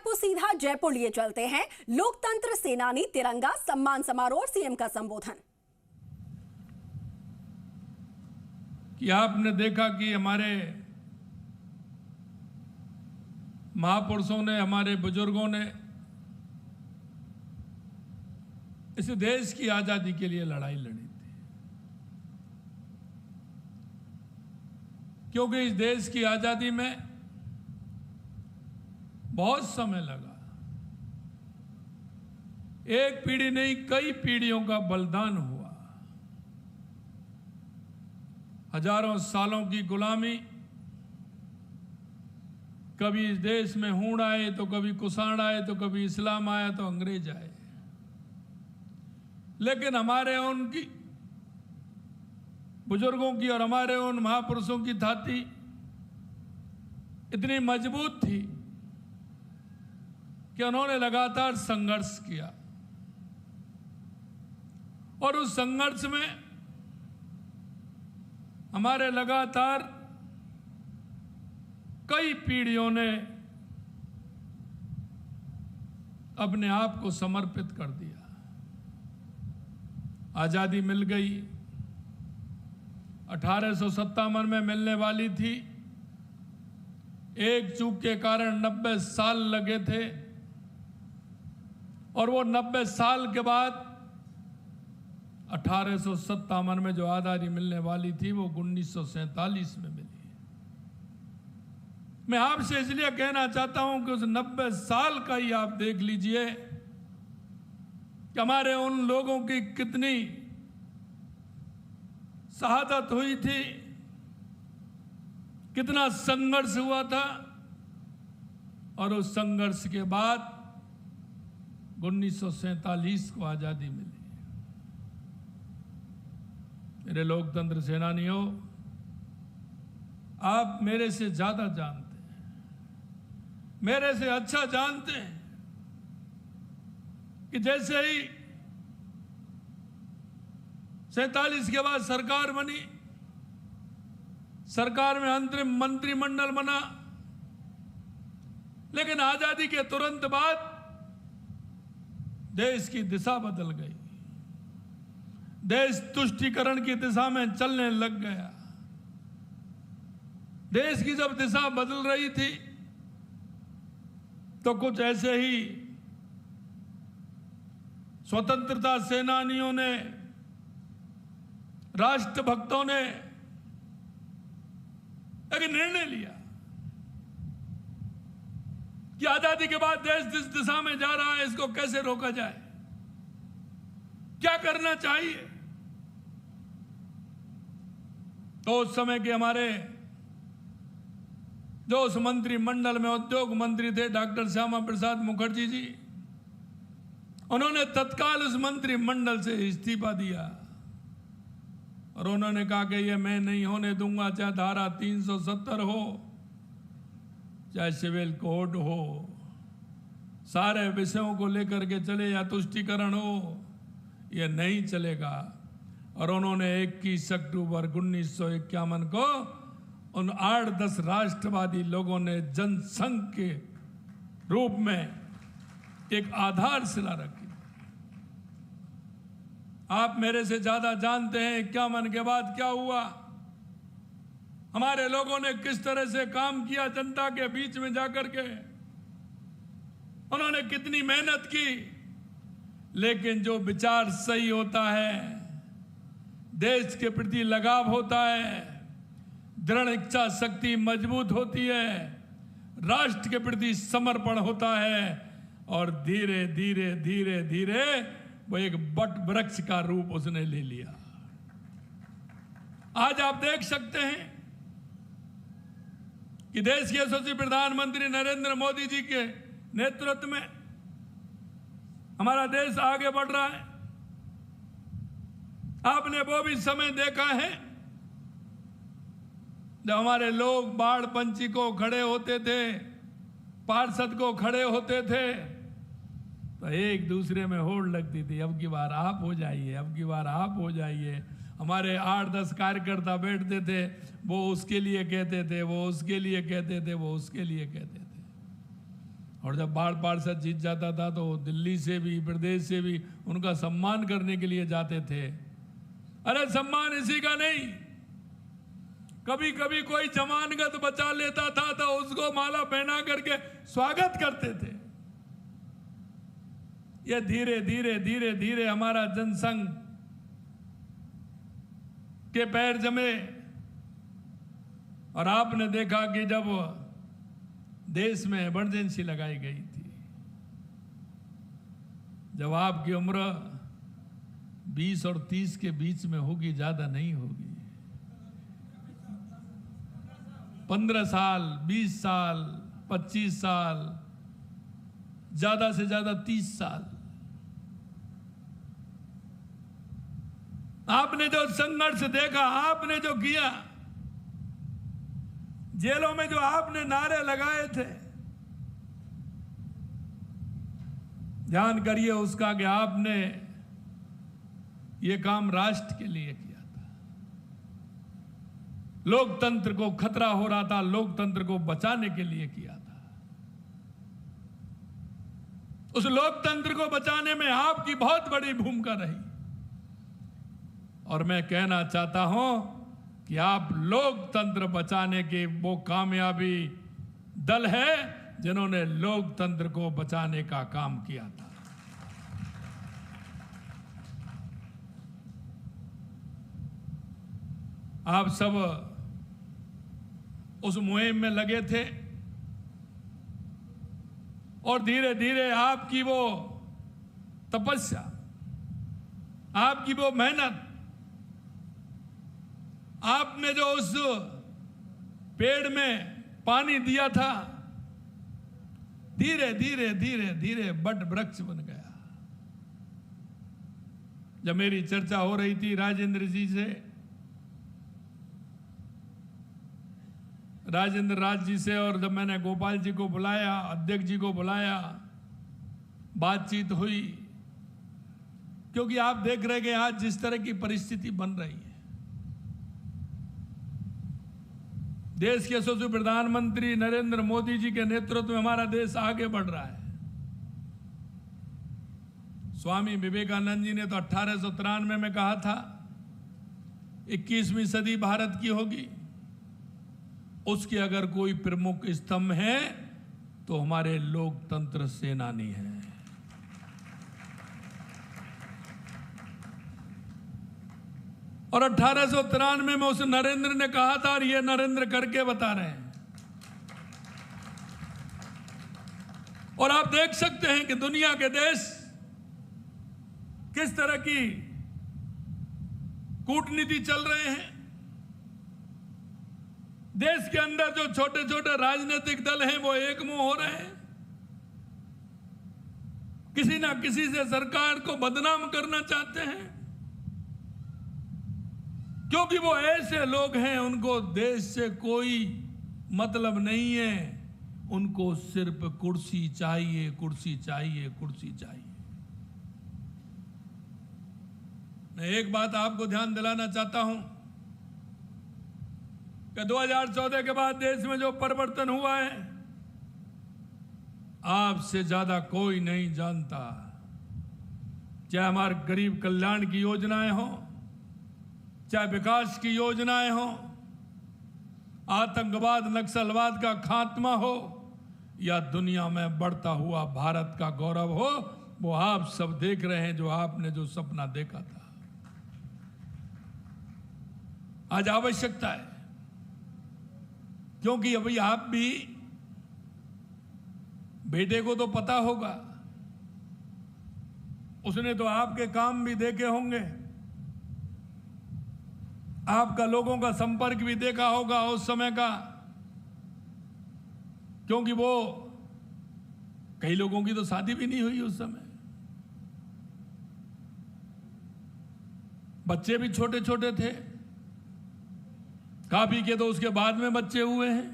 आपको सीधा जयपुर लिए चलते हैं। लोकतंत्र सेनानी तिरंगा सम्मान समारोह और सीएम का संबोधन। कि आपने देखा कि हमारे महापुरुषों ने, हमारे बुजुर्गों ने इस देश की आजादी के लिए लड़ाई लड़ी थी, क्योंकि इस देश की आजादी में बहुत समय लगा। एक पीढ़ी नहीं, कई पीढ़ियों का बलिदान हुआ। हजारों सालों की गुलामी, कभी इस देश में हूण आए तो कभी कुषाण आए तो कभी इस्लाम आया तो अंग्रेज आए, लेकिन हमारे उनकी बुजुर्गों की और हमारे उन महापुरुषों की छाती इतनी मजबूत थी कि उन्होंने लगातार संघर्ष किया और उस संघर्ष में हमारे लगातार कई पीढ़ियों ने अपने आप को समर्पित कर दिया। आजादी मिल गई, 1857 में मिलने वाली थी। एक चूक के कारण 90 साल लगे थे और वो 90 साल के बाद 1857 में जो आज़ादी मिलने वाली थी वो 1947 में मिली। मैं आपसे इसलिए कहना चाहता हूं कि उस 90 साल का ही आप देख लीजिए कि हमारे उन लोगों की कितनी शहादत हुई थी, कितना संघर्ष हुआ था, और उस संघर्ष के बाद 1947 को आजादी मिली। मेरे लोकतंत्र सेनानियों, आप मेरे से ज्यादा जानते हैं, मेरे से अच्छा जानते हैं कि जैसे ही 47 के बाद सरकार बनी, सरकार में अंतरिम मंत्रिमंडल बना, लेकिन आजादी के तुरंत बाद देश की दिशा बदल गई। देश तुष्टीकरण की दिशा में चलने लग गया। देश की जब दिशा बदल रही थी तो कुछ ऐसे ही स्वतंत्रता सेनानियों ने, राष्ट्रभक्तों ने एक निर्णय लिया कि आजादी के बाद देश जिस दिशा में जा रहा है इसको कैसे रोका जाए, क्या करना चाहिए। तो उस समय के हमारे जो उस मंत्रिमंडल में उद्योग मंत्री थे डॉक्टर श्यामा प्रसाद मुखर्जी जी, उन्होंने तत्काल उस मंत्रिमंडल से इस्तीफा दिया और उन्होंने कहा कि ये मैं नहीं होने दूंगा, चाहे धारा 370 हो, चाहे सिविल कोड हो, सारे विषयों को लेकर के चले, या तुष्टीकरण हो, ये नहीं चलेगा। और उन्होंने 21 अक्टूबर 1951 को उन 8-10 राष्ट्रवादी लोगों ने जनसंघ के रूप में एक आधारशिला रखी। आप मेरे से ज्यादा जानते हैं 51 के बाद क्या हुआ, हमारे लोगों ने किस तरह से काम किया, जनता के बीच में जाकर के उन्होंने कितनी मेहनत की। लेकिन जो विचार सही होता है, देश के प्रति लगाव होता है, दृढ़ इच्छा शक्ति मजबूत होती है, राष्ट्र के प्रति समर्पण होता है, और धीरे धीरे धीरे धीरे वो एक बट वृक्ष का रूप उसने ले लिया। आज आप देख सकते हैं कि देश के यशस्वी प्रधानमंत्री नरेंद्र मोदी जी के नेतृत्व में हमारा देश आगे बढ़ रहा है। आपने वो भी समय देखा है जब हमारे लोग बाढ़ पंची को खड़े होते थे, पार्षद को खड़े होते थे, तो एक दूसरे में होड़ लगती थी, अब की बार आप हो जाइए, अब की बार आप हो जाइए। हमारे 8-10 कार्यकर्ता बैठते थे, वो उसके लिए कहते थे, वो उसके लिए कहते थे, वो उसके लिए कहते थे। और जब बाढ़ पार्षद जीत जाता था तो दिल्ली से भी, प्रदेश से भी उनका सम्मान करने के लिए जाते थे। अरे सम्मान इसी का नहीं, कभी कभी कोई जमानत बचा लेता था तो उसको माला पहना करके स्वागत करते थे। ये धीरे धीरे धीरे धीरे हमारा जनसंघ के पैर जमे और आपने देखा कि जब देश में इमरजेंसी लगाई गई थी, जब आपकी उम्र 20 और 30 के बीच में होगी, ज्यादा नहीं होगी, 15 साल, 20 साल, 25 साल, ज्यादा से ज्यादा 30 साल, आपने जो संघर्ष देखा, आपने जो किया, जेलों में जो आपने नारे लगाए थे, ध्यान करिए उसका कि आपने ये काम राष्ट्र के लिए किया था। लोकतंत्र को खतरा हो रहा था, लोकतंत्र को बचाने के लिए किया था। उस लोकतंत्र को बचाने में आपकी बहुत बड़ी भूमिका रही और मैं कहना चाहता हूं कि आप लोकतंत्र बचाने के वो कामयाबी दल है जिन्होंने लोकतंत्र को बचाने का काम किया था। आप सब उस मुहिम में लगे थे और धीरे धीरे आपकी वो तपस्या, आपकी वो मेहनत, आपने जो उस पेड़ में पानी दिया था, धीरे धीरे धीरे धीरे बट वृक्ष बन गया। जब मेरी चर्चा हो रही थी राजेंद्र जी से, राजेंद्र राज जी से, और जब मैंने गोपाल जी को बुलाया, अध्यक्ष जी को बुलाया, बातचीत हुई, क्योंकि आप देख रहे हैं कि आज जिस तरह की परिस्थिति बन रही है, देश के यशस्वी प्रधानमंत्री नरेंद्र मोदी जी के नेतृत्व में हमारा देश आगे बढ़ रहा है। स्वामी विवेकानंद जी ने तो 1893 में कहा था 21वीं सदी भारत की होगी, उसके अगर कोई प्रमुख स्तंभ है तो हमारे लोकतंत्र सेनानी हैं। और 1893 में उस नरेंद्र ने कहा था और ये नरेंद्र करके बता रहे हैं। और आप देख सकते हैं कि दुनिया के देश किस तरह की कूटनीति चल रहे हैं। देश के अंदर जो छोटे छोटे राजनीतिक दल हैं वो एक मुंह हो रहे हैं, किसी ना किसी से सरकार को बदनाम करना चाहते हैं, क्योंकि वो ऐसे लोग हैं उनको देश से कोई मतलब नहीं है, उनको सिर्फ कुर्सी चाहिए, कुर्सी चाहिए, कुर्सी चाहिए। मैं एक बात आपको ध्यान दिलाना चाहता हूं कि 2014 के बाद देश में जो परिवर्तन हुआ है आपसे ज्यादा कोई नहीं जानता। चाहे हमारे गरीब कल्याण की योजनाएं हो, चाहे विकास की योजनाएं हो, आतंकवाद नक्सलवाद का खात्मा हो, या दुनिया में बढ़ता हुआ भारत का गौरव हो, वो आप सब देख रहे हैं। जो आपने जो सपना देखा था, आज आवश्यकता है, क्योंकि अभी आप भी, बेटे को तो पता होगा, उसने तो आपके काम भी देखे होंगे, आपका लोगों का संपर्क भी देखा होगा उस समय का, क्योंकि वो कई लोगों की तो शादी भी नहीं हुई उस समय, बच्चे भी छोटे छोटे थे, काफी के तो उसके बाद में बच्चे हुए हैं।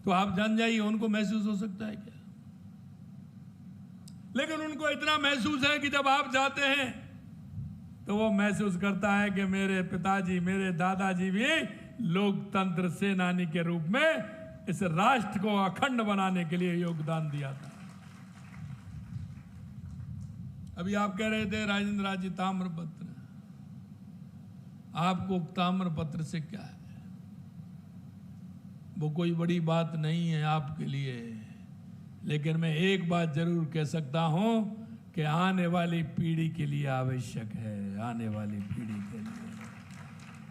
तो आप जान जाइए उनको महसूस हो सकता है क्या। लेकिन उनको इतना महसूस है कि जब आप जाते हैं तो वो महसूस करता है कि मेरे पिताजी, मेरे दादाजी भी लोकतंत्र सेनानी के रूप में इस राष्ट्र को अखंड बनाने के लिए योगदान दिया था। अभी आप कह रहे थे राजेंद्र राज जी ताम्रपत्र, आपको ताम्रपत्र से क्या है? वो कोई बड़ी बात नहीं है आपके लिए, लेकिन मैं एक बात जरूर कह सकता हूं कि आने वाली पीढ़ी के लिए आवश्यक है। आने वाली पीढ़ी के लिए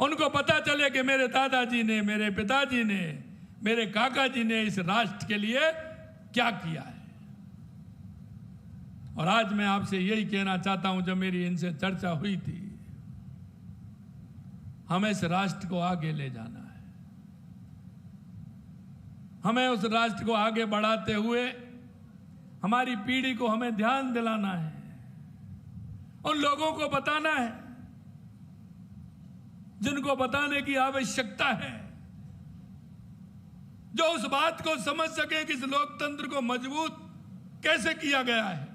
उनको पता चले कि मेरे दादाजी ने, मेरे पिताजी ने, मेरे काका जी ने इस राष्ट्र के लिए क्या किया है। और आज मैं आपसे यही कहना चाहता हूं, जब मेरी इनसे चर्चा हुई थी, हमें इस राष्ट्र को आगे ले जाना है। हमें उस राष्ट्र को आगे बढ़ाते हुए हमारी पीढ़ी को हमें ध्यान दिलाना है, उन लोगों को बताना है जिनको बताने की आवश्यकता है, जो उस बात को समझ सके कि इस लोकतंत्र को मजबूत कैसे किया गया है,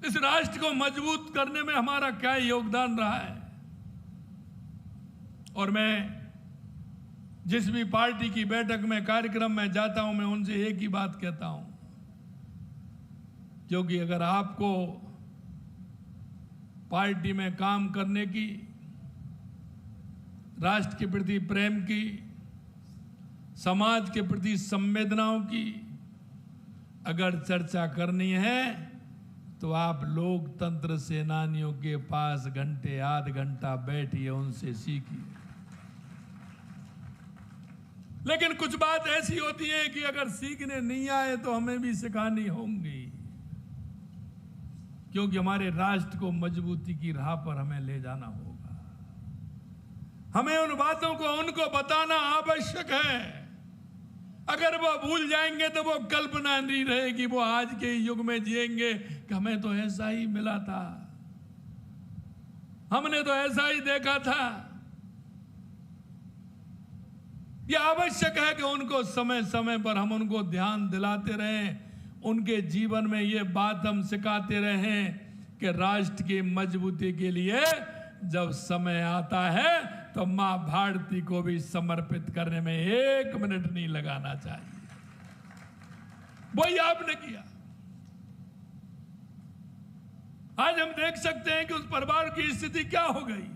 इस राष्ट्र को मजबूत करने में हमारा क्या योगदान रहा है। और मैं जिस भी पार्टी की बैठक में, कार्यक्रम में जाता हूं, मैं उनसे एक ही बात कहता हूं, क्योंकि अगर आपको पार्टी में काम करने की, राष्ट्र के प्रति प्रेम की, समाज के प्रति संवेदनाओं की अगर चर्चा करनी है, तो आप लोकतंत्र सेनानियों के पास घंटे आध घंटा बैठिए, उनसे सीखिए। लेकिन कुछ बात ऐसी होती है कि अगर सीखने नहीं आए तो हमें भी सिखानी होंगी, क्योंकि हमारे राष्ट्र को मजबूती की राह पर हमें ले जाना होगा। हमें उन बातों को उनको बताना आवश्यक है। अगर वो भूल जाएंगे तो वो कल्पना नहीं रहेगी, वो आज के युग में जिएंगे कि हमें तो ऐसा ही मिला था, हमने तो ऐसा ही देखा था। ये आवश्यक है कि उनको समय समय पर हम उनको ध्यान दिलाते रहें, उनके जीवन में ये बात हम सिखाते रहें कि राष्ट्र की मजबूती के लिए जब समय आता है तो मां भारती को भी समर्पित करने में 1 मिनट नहीं लगाना चाहिए। वही आपने किया। आज हम देख सकते हैं कि उस परिवार की स्थिति क्या हो गई।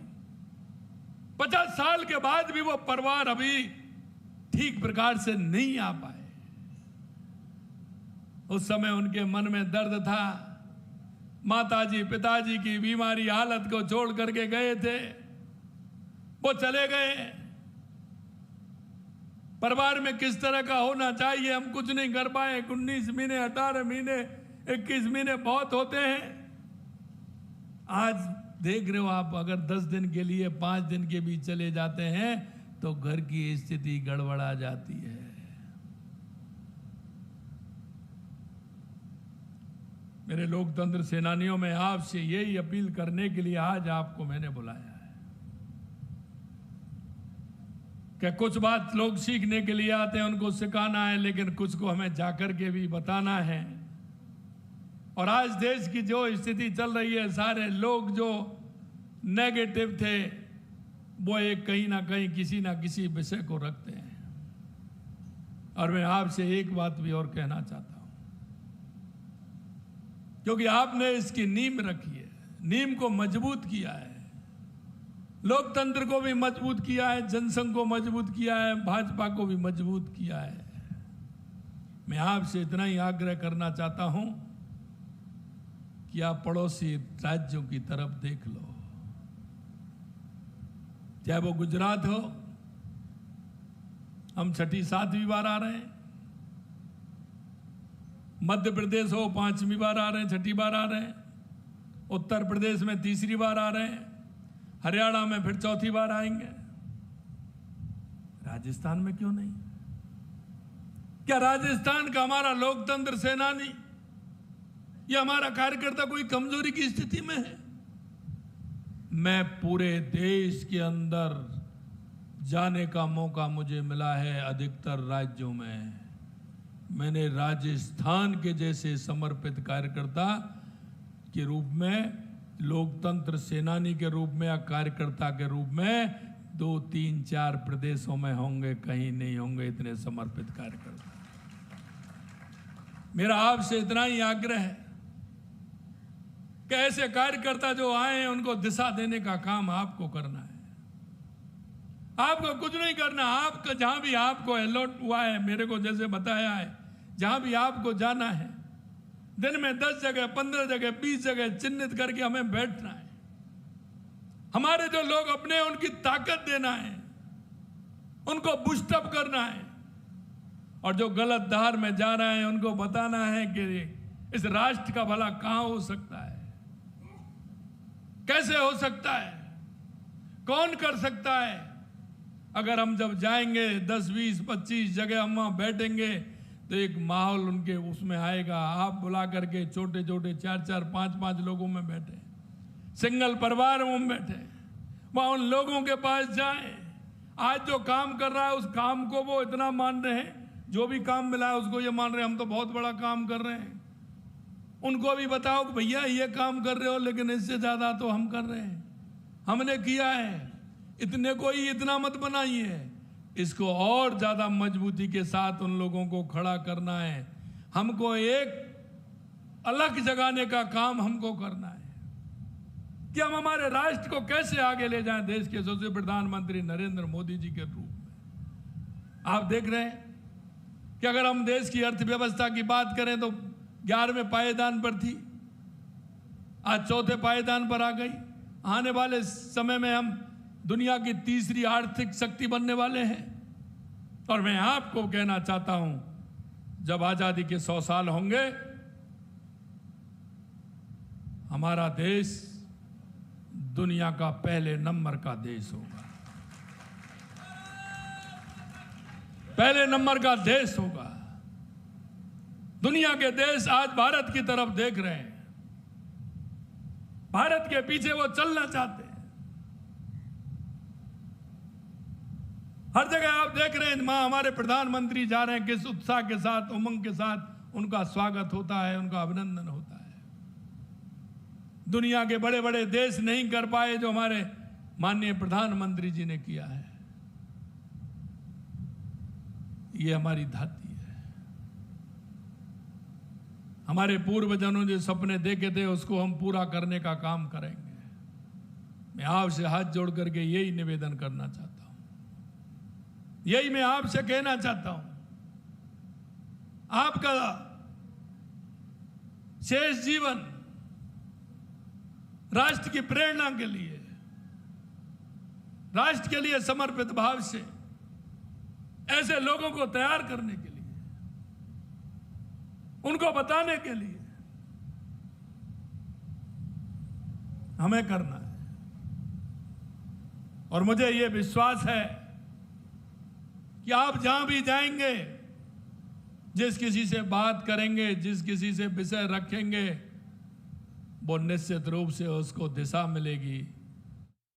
50 साल के बाद भी वो परिवार अभी ठीक प्रकार से नहीं आ पाए। उस समय उनके मन में दर्द था, माताजी पिताजी की बीमारी हालत को छोड़ करके गए थे, वो चले गए। परिवार में किस तरह का होना चाहिए हम कुछ नहीं कर पाए। 19 महीने, 18 महीने, 21 महीने बहुत होते हैं। आज देख रहे हो आप, अगर 10 दिन के लिए, 5 दिन के भी चले जाते हैं तो घर की स्थिति गड़बड़ा जाती है। मेरे लोकतंत्र सेनानियों में आपसे यही अपील करने के लिए आज आपको मैंने बुलाया है कि कुछ बात लोग सीखने के लिए आते हैं, उनको सिखाना है, लेकिन कुछ को हमें जाकर के भी बताना है। और आज देश की जो स्थिति चल रही है, सारे लोग जो नेगेटिव थे वो एक कहीं ना कहीं किसी ना किसी विषय को रखते हैं। और मैं आपसे एक बात भी और कहना चाहता हूं, क्योंकि आपने इसकी नींव रखी है, नींव को मजबूत किया है, लोकतंत्र को भी मजबूत किया है, जनसंघ को मजबूत किया है, भाजपा को भी मजबूत किया है। मैं आपसे इतना ही आग्रह करना चाहता हूं कि आप पड़ोसी राज्यों की तरफ देख लो, चाहे वो गुजरात हो, हम 6ठी 7वीं बार आ रहे हैं, मध्य प्रदेश हो 5वीं बार आ रहे हैं, 6ठी बार आ रहे हैं, उत्तर प्रदेश में 3री बार आ रहे हैं, हरियाणा में फिर 4थी बार आएंगे, राजस्थान में क्यों नहीं? क्या राजस्थान का हमारा लोकतंत्र सेनानी या हमारा कार्यकर्ता कोई कमजोरी की स्थिति में है? मैं पूरे देश के अंदर जाने का मौका मुझे मिला है, अधिकतर राज्यों में मैंने राजस्थान के जैसे समर्पित कार्यकर्ता के रूप में, लोकतंत्र सेनानी के रूप में या कार्यकर्ता के रूप में 2, 3, 4 प्रदेशों में होंगे, कहीं नहीं होंगे इतने समर्पित कार्यकर्ता। मेरा आपसे इतना ही आग्रह है कि ऐसे कार्यकर्ता जो आए हैं उनको दिशा देने का काम आपको करना है। आपको कुछ नहीं करना, आपका जहां भी आपको अलॉट हुआ है, मेरे को जैसे बताया है, जहां भी आपको जाना है, दिन में 10 जगह, 15 जगह, 20 जगह चिन्हित करके हमें बैठना है। हमारे जो लोग अपने, उनकी ताकत देना है, उनको बूस्टअप करना है, और जो गलत धार में जा रहे हैं उनको बताना है कि इस राष्ट्र का भला कहां हो सकता है, कैसे हो सकता है, कौन कर सकता है। अगर हम जब जाएंगे 10, 20, 25 जगह हम वहां बैठेंगे तो एक माहौल उनके उसमें आएगा। आप बुला करके छोटे छोटे 4-4, 5-5 लोगों में बैठे, सिंगल परिवार में बैठे, वहां उन लोगों के पास जाएं। आज जो काम कर रहा है उस काम को वो इतना मान रहे हैं, जो भी काम मिला है उसको ये मान रहे हैं हम तो बहुत बड़ा काम कर रहे हैं। उनको भी बताओ कि भैया ये काम कर रहे हो लेकिन इससे ज्यादा तो हम कर रहे हैं, हमने किया है, इतने को ही इतना मत बनाइए। इसको और ज्यादा मजबूती के साथ उन लोगों को खड़ा करना है। हमको एक अलग जगाने का काम हमको करना है कि हम हमारे राष्ट्र को कैसे आगे ले जाएं देश के यशस्वी प्रधानमंत्री नरेंद्र मोदी जी के रूप में। आप देख रहे हैं कि अगर हम देश की अर्थव्यवस्था की बात करें तो 11वें पायदान पर थी, आज 4थे पायदान पर आ गई। आने वाले समय में हम दुनिया की तीसरी आर्थिक शक्ति बनने वाले हैं। और मैं आपको कहना चाहता हूं, जब आजादी के 100 साल होंगे, हमारा देश दुनिया का पहले नंबर का देश होगा, पहले नंबर का देश होगा। दुनिया के देश आज भारत की तरफ देख रहे हैं, भारत के पीछे वो चलना चाहते हैं। हर जगह आप देख रहे हैं हमारे प्रधानमंत्री जा रहे हैं, किस उत्साह के साथ, उमंग के साथ उनका स्वागत होता है, उनका अभिनंदन होता है। दुनिया के बड़े बड़े देश नहीं कर पाए जो हमारे माननीय प्रधानमंत्री जी ने किया है। ये हमारी धाती है। हमारे पूर्वजों जो सपने देखे थे उसको हम पूरा करने का काम करेंगे। मैं आपसे हाथ जोड़ करके यही निवेदन करना चाहता हूं, यही मैं आपसे कहना चाहता हूं। आपका शेष जीवन राष्ट्र की प्रेरणा के लिए, राष्ट्र के लिए समर्पित भाव से ऐसे लोगों को तैयार करने के लिए, उनको बताने के लिए हमें करना है। और मुझे यह विश्वास है कि आप जहां भी जाएंगे, जिस किसी से बात करेंगे, जिस किसी से विषय रखेंगे, वो निश्चित रूप से उसको दिशा मिलेगी।